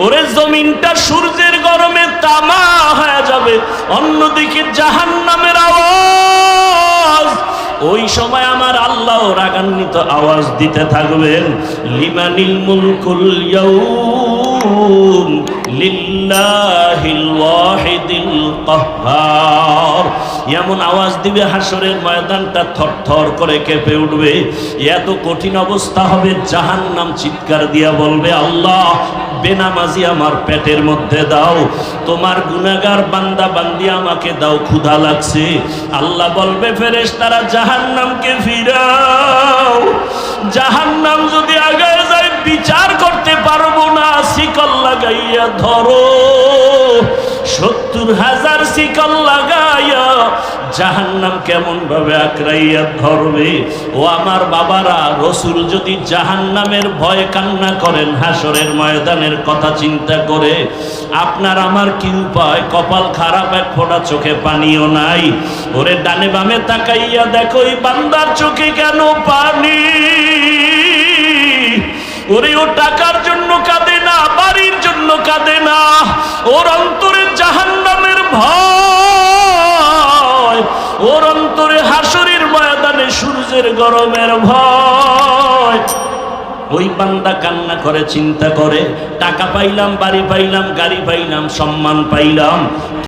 ওরে জমিনটা সূর্যের গরমে তামা হয়ে যাবে, অন্যদিকে জাহান্নামের আওয়াজ। ওই সময় আমার আল্লাহ রাগান্বিত আওয়াজ দিতে থাকবেন, লিমানিল মুলকুল ইয়াউম লিল্লাহিল ওয়াহিদিল কাহ্হার। এমন আওয়াজ দিবে হাসরের ময়দানটা থরথর করে কেঁপে উঠবে। এত কঠিন অবস্থা হবে, জাহান্নাম চিৎকার দিয়া বলবে, আল্লাহ বেনামাজি আমার পেটের মধ্যে দাও, তোমার গুনাহগার বান্দা বান্দি আমাকে দাও, ক্ষুধা লাগছে। আল্লাহ বলবে ফেরেশতারা জাহান্নামকে ফিরাও। জাহান্নাম যদি আগায় যায় বিচার করতে পারবো না, শিকল লাগাইয়া ধরো। ৭০,০০০ শিকল লাগাইয়া জাহান্নাম কেমন ভাবে আঁকড়াইয়া ধরবে। ও আমার বাবারা, রসুল যদি জাহান্নামের ভয়ে কান্না করেন হাসরের ময়দানের কথা চিন্তা করে, আপনার আমার কি উপায়? কপাল খারাপ, এক ফোঁটা চোখে পানিও নাই। ওরে ডানে বামে তাকাইয়া দেখো এই বান্দার চোখে কেন পানি? ওরে ও টাকার জন্য কাঁদে না, বাড়ির জন্য কাঁদে না, ওর অন্তরে জাহান্নামের ভয়, ওর অন্তরে হাসরের ময়দানে সূর্যের গরমের ভয়। ওই বান্দা কান্না করে, চিন্তা করে, টাকা পাইলাম, বাড়ি পাইলাম, গাড়ি পাইলাম, সম্মান পাইলাম,